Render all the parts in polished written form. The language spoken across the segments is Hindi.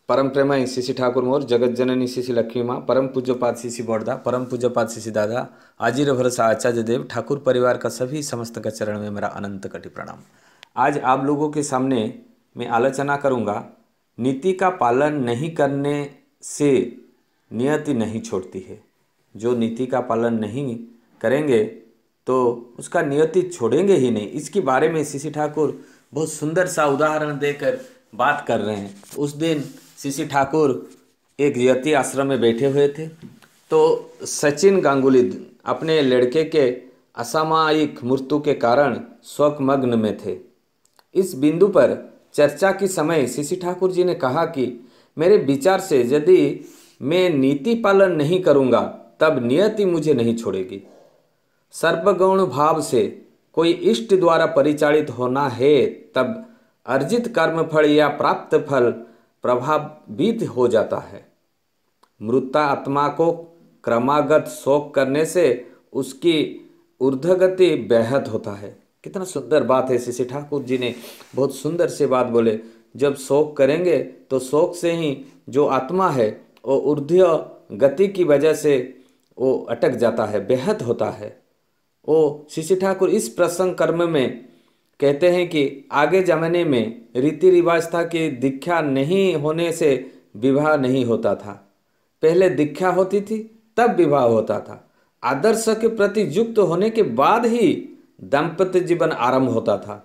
परम प्रेमय शिशि ठाकुर मोर जगत जननी शिशि लक्ष्मी माँ परम पूज्यपाद शिशि बड़दा परम पूज्यपाद शिशि दादा आजीर भरोसा आचार्य देव ठाकुर परिवार का सभी समस्त का चरण में मेरा अनंत कटी प्रणाम। आज आप लोगों के सामने मैं आलोचना करूँगा, नीति का पालन नहीं करने से नियति नहीं छोड़ती है। जो नीति का पालन नहीं करेंगे तो उसका नियति छोड़ेंगे ही नहीं। इसके बारे में शिशि ठाकुर बहुत सुंदर सा उदाहरण देकर बात कर रहे हैं। उस दिन शिशि ठाकुर एक यति आश्रम में बैठे हुए थे तो सचिन गांगुली अपने लड़के के असामयिक मृत्यु के कारण शोकमग्न में थे। इस बिंदु पर चर्चा के समय शिशि ठाकुर जी ने कहा कि मेरे विचार से यदि मैं नीति पालन नहीं करूंगा तब नियति मुझे नहीं छोड़ेगी। सर्वगौण भाव से कोई इष्ट द्वारा परिचालित होना है तब अर्जित कर्म फल या प्राप्त फल प्रभावित हो जाता है। मृता आत्मा को क्रमागत शोक करने से उसकी ऊर्ध्वगति व्याहत होता है। कितना सुंदर बात है, शिशि ठाकुर जी ने बहुत सुंदर से बात बोले। जब शोक करेंगे तो शोक से ही जो आत्मा है वो ऊर्ध्व गति की वजह से वो अटक जाता है, व्याहत होता है। वो शिशि ठाकुर इस प्रसंग कर्म में कहते हैं कि आगे जमाने में रीति रिवाज था कि दीक्षा नहीं होने से विवाह नहीं होता था। पहले दीक्षा होती थी तब विवाह होता था। आदर्श के प्रति युक्त होने के बाद ही दाम्पत्य जीवन आरंभ होता था।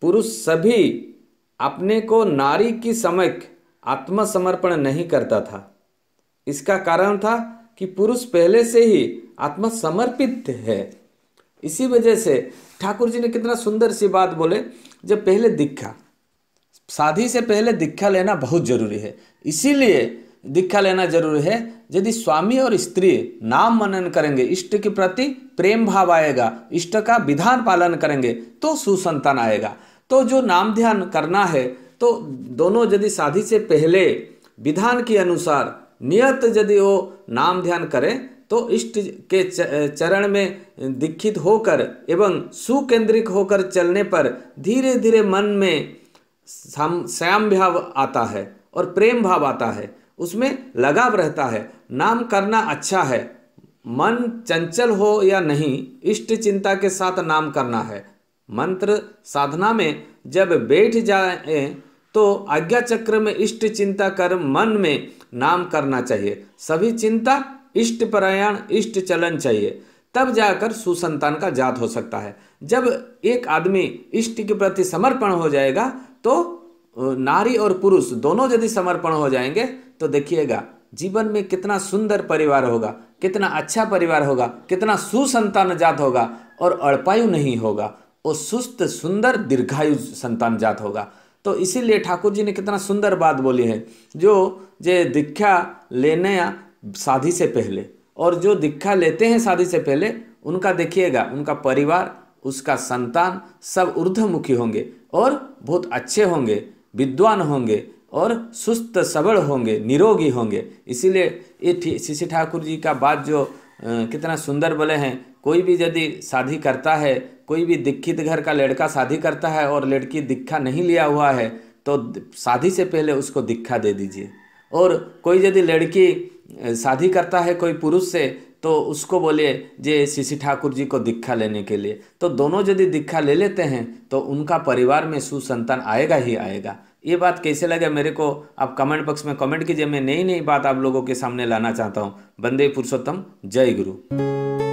पुरुष सभी अपने को नारी की समक्ष आत्मसमर्पण नहीं करता था। इसका कारण था कि पुरुष पहले से ही आत्मसमर्पित है। इसी वजह से ठाकुर जी ने कितना सुंदर सी बात बोले, जब पहले दीक्षा, शादी से पहले दीक्षा लेना बहुत जरूरी है। इसीलिए दीक्षा लेना जरूरी है। यदि स्वामी और स्त्री नाम मनन करेंगे, इष्ट के प्रति प्रेम भाव आएगा, इष्ट का विधान पालन करेंगे तो सुसंतान आएगा। तो जो नाम ध्यान करना है तो दोनों यदि शादी से पहले विधान के अनुसार नियत यदि वो नाम ध्यान करें तो इष्ट के चरण में दीक्षित होकर एवं सुकेंद्रित होकर चलने पर धीरे धीरे मन में श्याम भाव आता है और प्रेम भाव आता है, उसमें लगाव रहता है। नाम करना अच्छा है, मन चंचल हो या नहीं, इष्ट चिंता के साथ नाम करना है। मंत्र साधना में जब बैठ जाए तो आज्ञा चक्र में इष्ट चिंता कर मन में नाम करना चाहिए। सभी चिंता इष्ट परायण इष्ट चलन चाहिए, तब जाकर सुसंतान का जात हो सकता है। जब एक आदमी इष्ट के प्रति समर्पण हो जाएगा तो नारी और पुरुष दोनों यदि समर्पण हो जाएंगे तो देखिएगा जीवन में कितना सुंदर परिवार होगा, कितना अच्छा परिवार होगा, कितना सुसंतान जात होगा और अल्पायु नहीं होगा, वो सुस्त सुंदर दीर्घायु संतान जात होगा। तो इसीलिए ठाकुर जी ने कितना सुंदर बात बोली है। जो दीक्षा लेने शादी से पहले और जो दीक्षा लेते हैं शादी से पहले, उनका देखिएगा उनका परिवार, उसका संतान सब ऊर्ध्वमुखी होंगे और बहुत अच्छे होंगे, विद्वान होंगे और सुस्त सबल होंगे, निरोगी होंगे। इसीलिए ये शिशि ठाकुर जी का बात जो कितना सुंदर बोले हैं। कोई भी यदि शादी करता है, कोई भी दीक्षित घर का लड़का शादी करता है और लड़की दीक्षा नहीं लिया हुआ है तो शादी से पहले उसको दीक्षा दे दीजिए। और कोई यदि लड़की शादी करता है कोई पुरुष से तो उसको बोलिए जे शिशि ठाकुर जी को दीक्षा लेने के लिए। तो दोनों यदि दीक्षा ले लेते हैं तो उनका परिवार में सुसंतान आएगा ही आएगा। ये बात कैसे लगे मेरे को आप कमेंट बॉक्स में कमेंट कीजिए। मैं नई नई बात आप लोगों के सामने लाना चाहता हूँ। वंदे पुरुषोत्तम, जय गुरु।